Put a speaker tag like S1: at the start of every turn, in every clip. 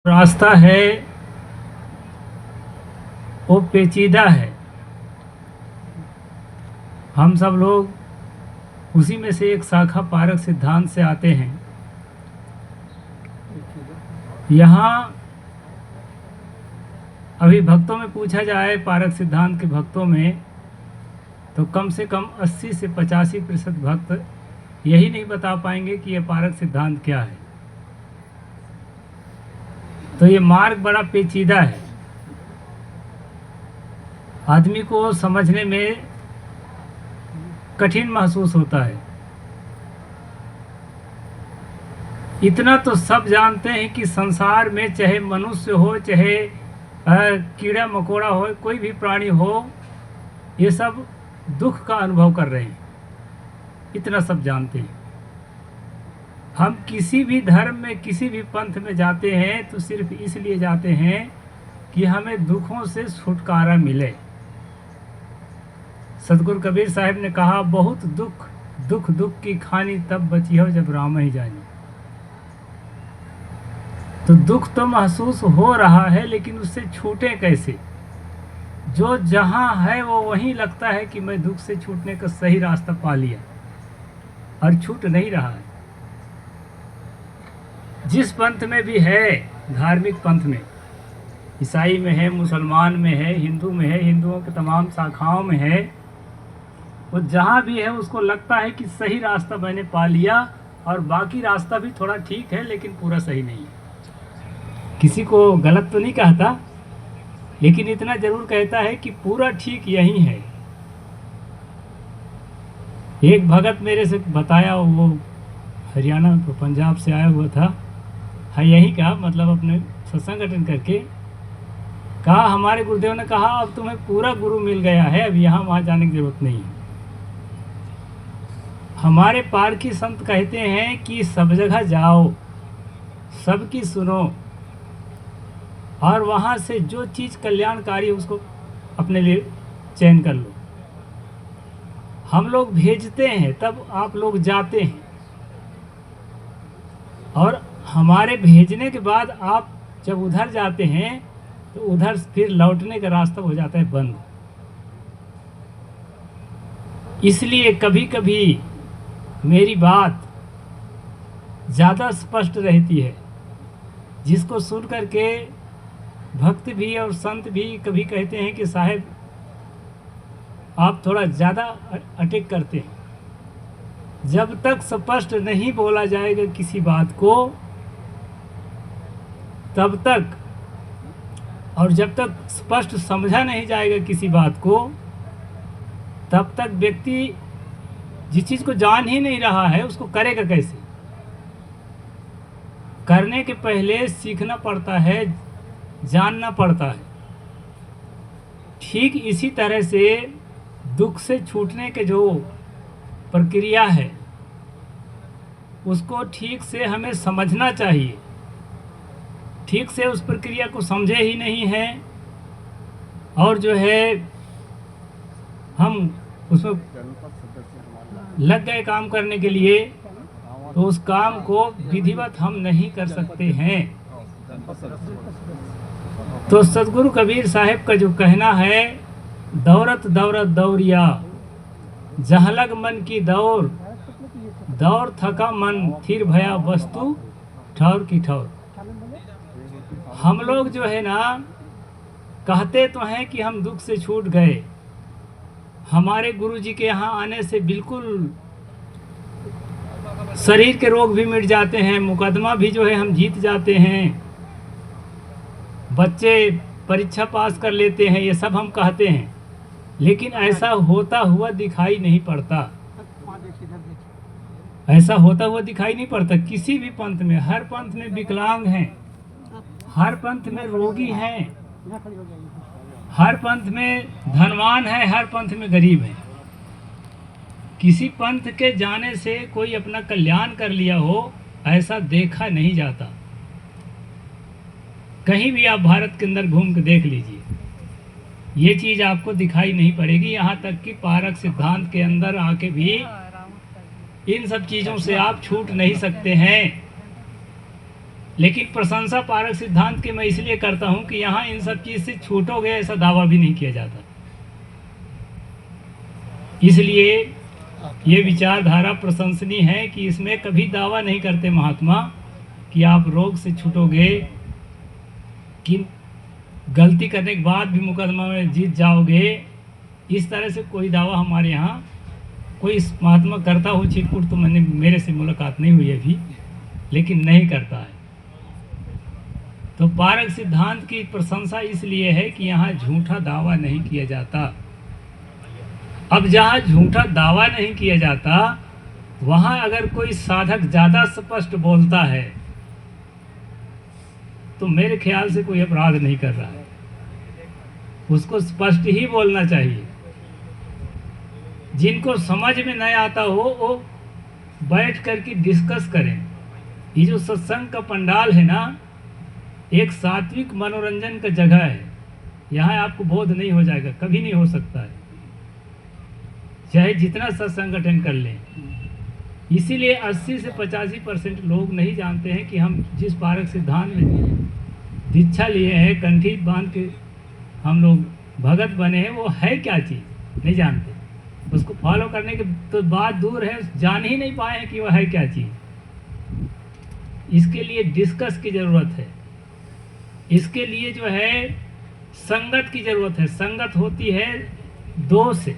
S1: रास्ता है वो पेचीदा है। हम सब लोग उसी में से एक शाखा पारक सिद्धांत से आते हैं। यहाँ अभी भक्तों में पूछा जाए, पारक सिद्धांत के भक्तों में, तो कम से कम 80 से 85% भक्त यही नहीं बता पाएंगे कि यह पारक सिद्धांत क्या है। तो ये मार्ग बड़ा पेचीदा है, आदमी को समझने में कठिन महसूस होता है। इतना तो सब जानते हैं कि संसार में चाहे मनुष्य हो, चाहे कीड़ा मकोड़ा हो, कोई भी प्राणी हो, ये सब दुख का अनुभव कर रहे हैं। इतना सब जानते हैं। हम किसी भी धर्म में, किसी भी पंथ में जाते हैं तो सिर्फ इसलिए जाते हैं कि हमें दुखों से छुटकारा मिले। सतगुरु कबीर साहब ने कहा, बहुत दुख दुख दुख की खानी, तब बची हो जब राम ही जानी। तो दुख तो महसूस हो रहा है, लेकिन उससे छूटे कैसे? जो जहां है वो वहीं लगता है कि मैं दुख से छूटने का सही रास्ता पा लिया, और छूट नहीं रहा है। जिस पंथ में भी है, धार्मिक पंथ में, ईसाई में है, मुसलमान में है, हिंदू में है, हिंदुओं के तमाम शाखाओं में है, वो जहाँ भी है उसको लगता है कि सही रास्ता मैंने पा लिया, और बाकी रास्ता भी थोड़ा ठीक है लेकिन पूरा सही नहीं है। किसी को गलत तो नहीं कहता, लेकिन इतना जरूर कहता है कि पूरा ठीक यही है। एक भगत मेरे से बताया, वो हरियाणा तो पंजाब से आया हुआ था, है यही का मतलब अपने सत्संग अटेंड करके कहा, हमारे गुरुदेव ने कहा अब तुम्हें पूरा गुरु मिल गया है, अब यहाँ वहाँ जाने की जरूरत नहीं है। हमारे पारखी संत कहते हैं कि सब जगह जाओ, सबकी सुनो, और वहाँ से जो चीज़ कल्याणकारी है उसको अपने लिए चयन कर लो। हम लोग भेजते हैं, तब आप लोग जाते हैं, और हमारे भेजने के बाद आप जब उधर जाते हैं तो उधर फिर लौटने का रास्ता हो जाता है बंद। इसलिए कभी कभी मेरी बात ज़्यादा स्पष्ट रहती है, जिसको सुन करके भक्त भी और संत भी कभी कहते हैं कि साहब आप थोड़ा ज़्यादा अटैक करते हैं। जब तक स्पष्ट नहीं बोला जाएगा किसी बात को, तब तक, और जब तक स्पष्ट समझा नहीं जाएगा किसी बात को, तब तक व्यक्ति जिस चीज़ को जान ही नहीं रहा है उसको करेगा कैसे? करने के पहले सीखना पड़ता है, जानना पड़ता है। ठीक इसी तरह से दुख से छूटने के जो प्रक्रिया है उसको ठीक से हमें समझना चाहिए। ठीक से उस प्रक्रिया को समझे ही नहीं है, और जो है हम उसमें लग गए काम करने के लिए, तो उस काम को विधिवत हम नहीं कर सकते हैं। तो सतगुरु कबीर साहब का जो कहना है, दौरत दौरत दौरिया, जहाँ लग मन की दौड़, दौड़ थका मन, फिर भया वस्तु ठौर की ठौर। हम लोग जो है ना, कहते तो हैं कि हम दुख से छूट गए, हमारे गुरु जी के यहाँ आने से बिल्कुल शरीर के रोग भी मिट जाते हैं, मुकदमा भी जो है हम जीत जाते हैं, बच्चे परीक्षा पास कर लेते हैं, ये सब हम कहते हैं, लेकिन ऐसा होता हुआ दिखाई नहीं पड़ता। ऐसा होता हुआ दिखाई नहीं पड़ता किसी भी पंथ में। हर पंथ में विकलांग हैं, हर पंथ में रोगी हैं, हर पंथ में धनवान है, हर पंथ में गरीब है। किसी पंथ के जाने से कोई अपना कल्याण कर लिया हो, ऐसा देखा नहीं जाता। कहीं भी आप भारत के अंदर घूम के देख लीजिए, ये चीज़ आपको दिखाई नहीं पड़ेगी। यहाँ तक कि पारक सिद्धांत के अंदर आके भी इन सब चीज़ों से आप छूट नहीं सकते हैं। लेकिन प्रशंसा पारक सिद्धांत की मैं इसलिए करता हूं कि यहाँ इन सब चीज से छूटोगे ऐसा दावा भी नहीं किया जाता। इसलिए ये विचारधारा प्रशंसनीय है कि इसमें कभी दावा नहीं करते महात्मा कि आप रोग से छूटोगे, कि गलती करने के बाद भी मुकदमा में जीत जाओगे। इस तरह से कोई दावा हमारे यहाँ कोई महात्मा करता हो छिटपुट तो मैंने मेरे से मुलाकात नहीं हुई अभी, लेकिन नहीं करता है। तो पारक सिद्धांत की प्रशंसा इसलिए है कि यहाँ झूठा दावा नहीं किया जाता। अब जहाँ झूठा दावा नहीं किया जाता वहाँ अगर कोई साधक ज़्यादा स्पष्ट बोलता है तो मेरे ख्याल से कोई अपराध नहीं कर रहा है। उसको स्पष्ट ही बोलना चाहिए। जिनको समझ में नहीं आता हो वो बैठ करके डिस्कस करें। ये जो सत्संग का पंडाल है ना, एक सात्विक मनोरंजन का जगह है। यहाँ आपको बोध नहीं हो जाएगा, कभी नहीं हो सकता है, चाहे जितना सत्संग अटेंड कर लें। इसीलिए 80 से 85% लोग नहीं जानते हैं कि हम जिस पारक सिद्धांत में दीक्षा लिए हैं, कंठी बांध के हम लोग भगत बने हैं, वो है क्या चीज़ नहीं जानते। उसको फॉलो करने के तो बात दूर है, जान ही नहीं पाए हैं कि वह है क्या चीज़। इसके लिए डिस्कस की ज़रूरत है। इसके लिए जो है संगत की ज़रूरत है। संगत होती है 2 से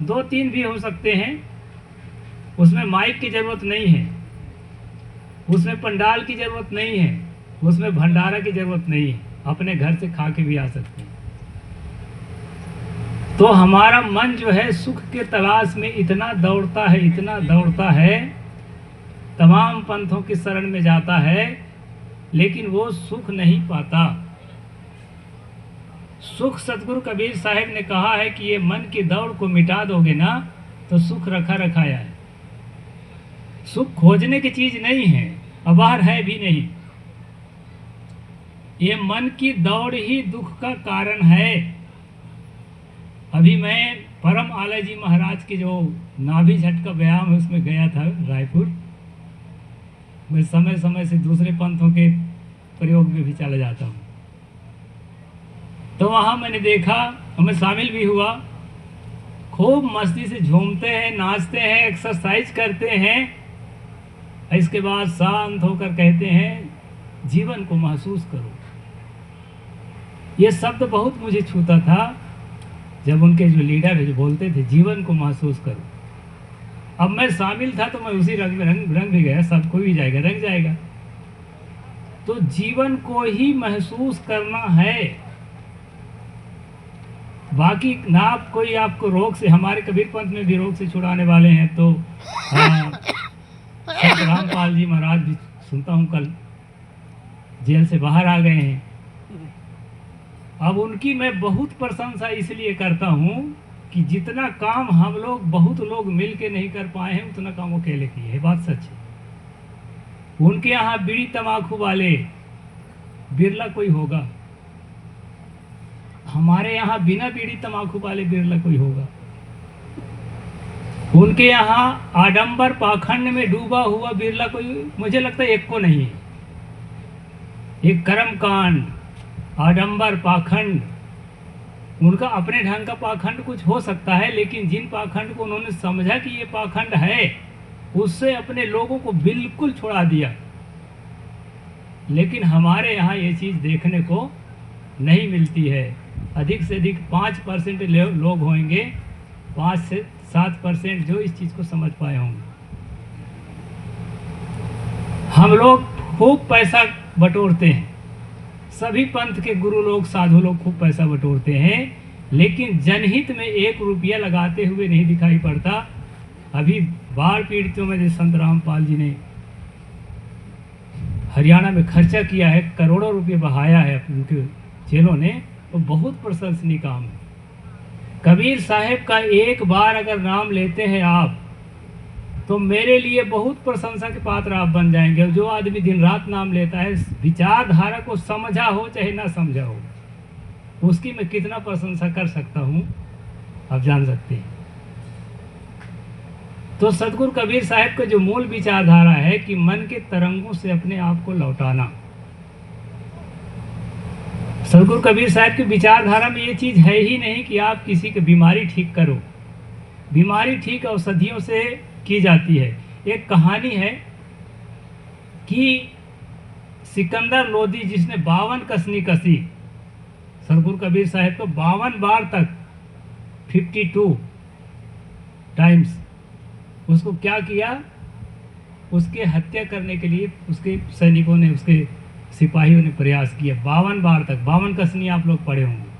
S1: 2-3 भी हो सकते हैं। उसमें माइक की ज़रूरत नहीं है, उसमें पंडाल की ज़रूरत नहीं है, उसमें भंडारा की ज़रूरत नहीं है। अपने घर से खा के भी आ सकते हैं। तो हमारा मन जो है सुख के तलाश में इतना दौड़ता है, इतना दौड़ता है, तमाम पंथों की शरण में जाता है, लेकिन वो सुख नहीं पाता। सुख सतगुरु कबीर साहब ने कहा है कि ये मन की दौड़ को मिटा दोगे ना तो सुख रखा रखाया है। सुख खोजने की चीज नहीं है, अबार है भी नहीं। ये मन की दौड़ ही दुख का कारण है। अभी मैं परम आला जी महाराज के जो नाभि झटका व्यायाम है उसमें गया था रायपुर। मैं समय समय से दूसरे पंथों के प्रयोग में भी चला जाता हूँ। तो वहाँ मैंने देखा और मैं शामिल भी हुआ, खूब मस्ती से झूमते हैं, नाचते हैं, एक्सरसाइज करते हैं। इसके बाद शांत होकर कहते हैं जीवन को महसूस करो। ये शब्द बहुत मुझे छूता था जब उनके जो लीडर है जो बोलते थे जीवन को महसूस करो। अब मैं शामिल था तो मैं उसी रंग में रंग भी गया। सब कोई भी जाएगा, रंग जाएगा। तो जीवन को ही महसूस करना है, बाकी ना आप कोई आपको रोग से, हमारे कबीर पंथ में भी रोग से छुड़ाने वाले हैं। तो रामपाल जी महाराज भी सुनता हूँ कल जेल से बाहर आ गए हैं। अब उनकी मैं बहुत प्रशंसा इसलिए करता हूँ कि जितना काम हम लोग बहुत लोग मिल के नहीं कर पाए हैं उतना काम वो अकेले किए है। बात सच है। उनके यहाँ बीड़ी तम्बाकू वाले बिरला कोई होगा, हमारे यहाँ बिना बीड़ी तम्बाकू वाले बिरला कोई होगा। उनके यहाँ आडंबर पाखंड में डूबा हुआ बिरला कोई मुझे लगता है एक को नहीं है। एक कर्म कांड, आडंबर पाखंड, उनका अपने ढंग का पाखंड कुछ हो सकता है, लेकिन जिन पाखंड को उन्होंने समझा कि ये पाखंड है उससे अपने लोगों को बिल्कुल छुड़ा दिया। लेकिन हमारे यहाँ ये चीज़ देखने को नहीं मिलती है। अधिक से अधिक 5% लोग होंगे, 5 से 7% जो इस चीज़ को समझ पाए होंगे। हम लोग खूब पैसा बटोरते हैं, सभी पंथ के गुरु लोग, साधु लोग खूब पैसा बटोरते हैं, लेकिन जनहित में 1 रुपया लगाते हुए नहीं दिखाई पड़ता। अभी बाढ़ पीड़ितों में जैसे संत रामपाल जी ने हरियाणा में खर्चा किया है, करोड़ों रुपये बहाया है उनके जेलों ने, तो बहुत प्रशंसनीय काम है। कबीर साहब का एक बार अगर नाम लेते हैं आप तो मेरे लिए बहुत प्रशंसा के पात्र आप बन जाएंगे। जो आदमी दिन रात नाम लेता है, विचारधारा को समझा हो चाहे ना समझा हो, उसकी मैं कितना प्रशंसा कर सकता हूँ आप जान सकते हैं। तो सतगुरु कबीर साहब का जो मूल विचारधारा है कि मन के तरंगों से अपने आप को लौटाना। सतगुरु कबीर साहब की विचारधारा में ये चीज है ही नहीं कि आप किसी की बीमारी ठीक करो। बीमारी ठीक औषधियों से की जाती है। एक कहानी है कि सिकंदर लोदी जिसने 52 कसनी कसी, सतगुरु कबीर साहब को 52 बार तक 52 टाइम्स उसको क्या किया, उसके हत्या करने के लिए उसके सैनिकों ने, उसके सिपाहियों ने प्रयास किया। 52 बार तक, 52 कसनी आप लोग पढ़े होंगे।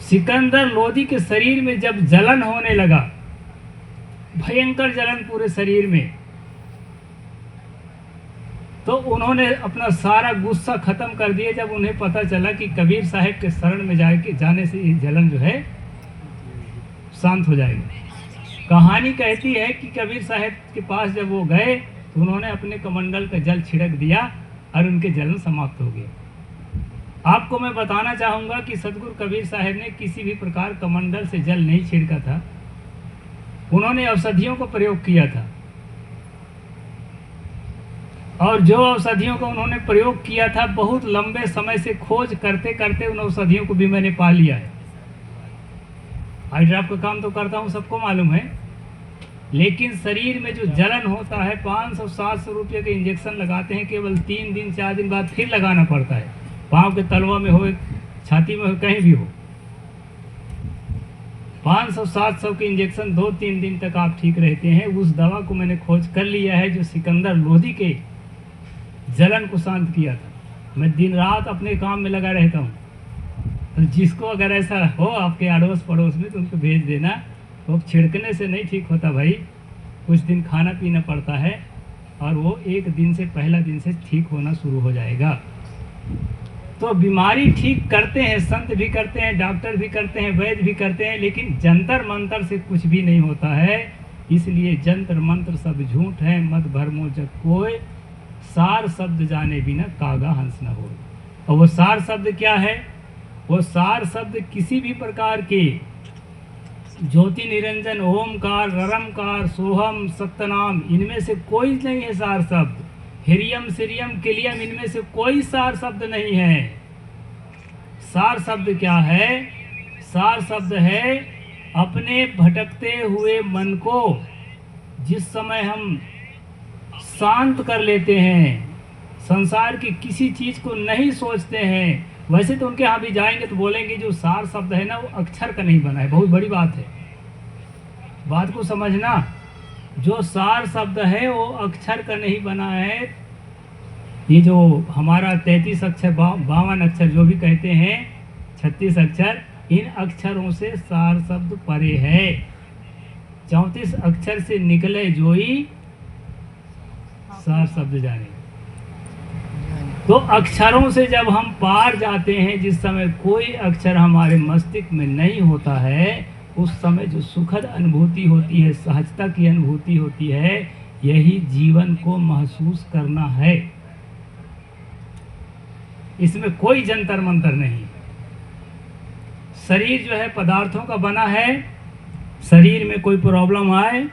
S1: सिकंदर लोदी के शरीर में जब जलन होने लगा, भयंकर जलन पूरे शरीर में, तो उन्होंने अपना सारा गुस्सा खत्म कर दिया जब उन्हें पता चला कि कबीर साहब के शरण में जाने से ये जलन जो है शांत हो जाएगी। कहानी कहती है कि कबीर साहब के पास जब वो गए तो उन्होंने अपने कमंडल का जल छिड़क दिया और उनके जलन समाप्त हो गया। आपको मैं बताना चाहूँगा कि सतगुरु कबीर साहब ने किसी भी प्रकार कमंडल से जल नहीं छिड़का था, उन्होंने औषधियों को प्रयोग किया था। और जो औषधियों को उन्होंने प्रयोग किया था, बहुत लंबे समय से खोज करते करते उन औषधियों को भी मैंने पा लिया है। आई ड्रॉप का काम तो करता हूँ, सबको मालूम है, लेकिन शरीर में जो जलन होता है 500-700 रुपये के इंजेक्शन लगाते हैं, केवल 3 दिन 4 दिन बाद फिर लगाना पड़ता है। पाँव के तलवा में हो, छाती में हो, कहीं भी हो, 500-700 के इंजेक्शन 2-3 दिन तक आप ठीक रहते हैं। उस दवा को मैंने खोज कर लिया है जो सिकंदर लोदी के जलन को शांत किया था। मैं दिन रात अपने काम में लगा रहता हूँ, तो जिसको अगर ऐसा हो आपके अड़ोस पड़ोस में तो उनको भेज देना। वो छिड़कने से नहीं ठीक होता भाई, कुछ दिन खाना पीना पड़ता है और वो एक दिन से, पहला दिन से ठीक होना शुरू हो जाएगा। तो बीमारी ठीक करते हैं, संत भी करते हैं, डॉक्टर भी करते हैं, वैद्य भी करते हैं, लेकिन जंतर मंत्र से कुछ भी नहीं होता है। इसलिए जंतर मंत्र सब झूठ है, मत भरमो जग कोय, सार शब्द जाने बिना कागा हंस न हो। और वो सार शब्द क्या है? वो सार शब्द किसी भी प्रकार के ज्योति निरंजन, ओमकार, ररमकार, सोहम, सत्यनाम, इनमें से कोई नहीं है सार शब्द। हिरियम, सिरियम, किलियम, इनमें से कोई सार शब्द नहीं है। सार शब्द क्या है? सार शब्द है अपने भटकते हुए मन को जिस समय हम शांत कर लेते हैं, संसार की किसी चीज को नहीं सोचते हैं। वैसे तो उनके यहाँ भी जाएंगे तो बोलेंगे जो सार शब्द है ना वो अक्षर का नहीं बना है। बहुत बड़ी बात है, बात को समझना। जो सार शब्द है वो अक्षर का नहीं बना है। ये जो हमारा 33 अक्षर, 52 अक्षर जो भी कहते हैं, 36 अक्षर, इन अक्षरों से सार शब्द परे है। 34 अक्षर से निकले जोई सार शब्द जाने। तो अक्षरों से जब हम पार जाते हैं, जिस समय कोई अक्षर हमारे मस्तिष्क में नहीं होता है, उस समय जो सुखद अनुभूति होती है, सहजता की अनुभूति होती है, यही जीवन को महसूस करना है। इसमें कोई जंतर मंतर नहीं। शरीर जो है पदार्थों का बना है। शरीर में कोई प्रॉब्लम आए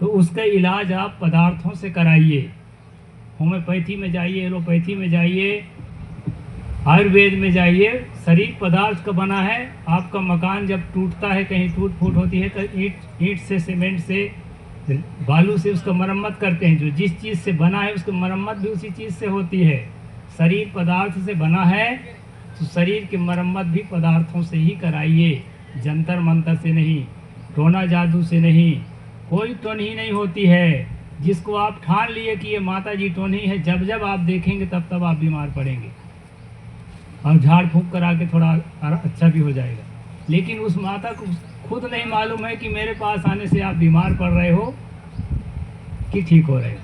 S1: तो उसका इलाज आप पदार्थों से कराइए। होम्योपैथी में जाइए, एलोपैथी में जाइए, आयुर्वेद में जाइए। शरीर पदार्थ का बना है। आपका मकान जब टूटता है, कहीं टूट फूट होती है, तो ईंट से, सीमेंट से, बालू से उसका मरम्मत करते हैं। जो जिस चीज़ से बना है उसकी मरम्मत भी उसी चीज़ से होती है। शरीर पदार्थ से बना है तो शरीर की मरम्मत भी पदार्थों से ही कराइए, जंतर मंतर से नहीं, टोना जादू से नहीं। कोई टोनी नहीं होती है। जिसको आप ठान लिए कि ये माता जी टोनी है, जब जब आप देखेंगे तब तब आप बीमार पड़ेंगे और झाड़ फूंक करा के थोड़ा अच्छा भी हो जाएगा। लेकिन उस माता को खुद नहीं मालूम है कि मेरे पास आने से आप बीमार पड़ रहे हो कि ठीक हो रहे हो।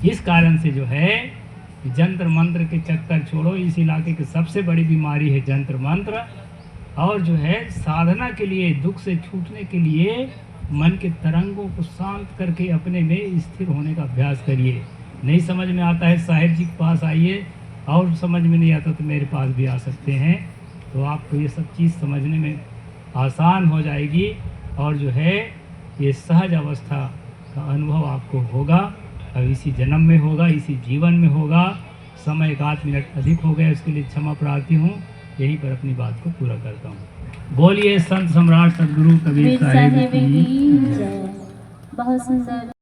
S1: इस कारण से जो है जंत्र मंत्र के चक्कर छोड़ो। इस इलाके की सबसे बड़ी बीमारी है जंत्र मंत्र। और जो है साधना के लिए, दुख से छूटने के लिए मन के तरंगों को शांत करके अपने में स्थिर होने का अभ्यास करिए। नहीं समझ में आता है साहिब जी के पास आइए, और समझ में नहीं आता तो मेरे पास भी आ सकते हैं। तो आपको ये सब चीज़ समझने में आसान हो जाएगी। और जो है ये सहज अवस्था का अनुभव आपको होगा। अब इसी जन्म में होगा, इसी जीवन में होगा। समय 1 मिनट अधिक हो गया, उसके लिए क्षमा प्रार्थी हूँ। यहीं पर अपनी बात को पूरा करता हूँ। बोलिए संत सम्राट सदगुरु कबीर साहिब की
S2: जय। बहुत सुंदर।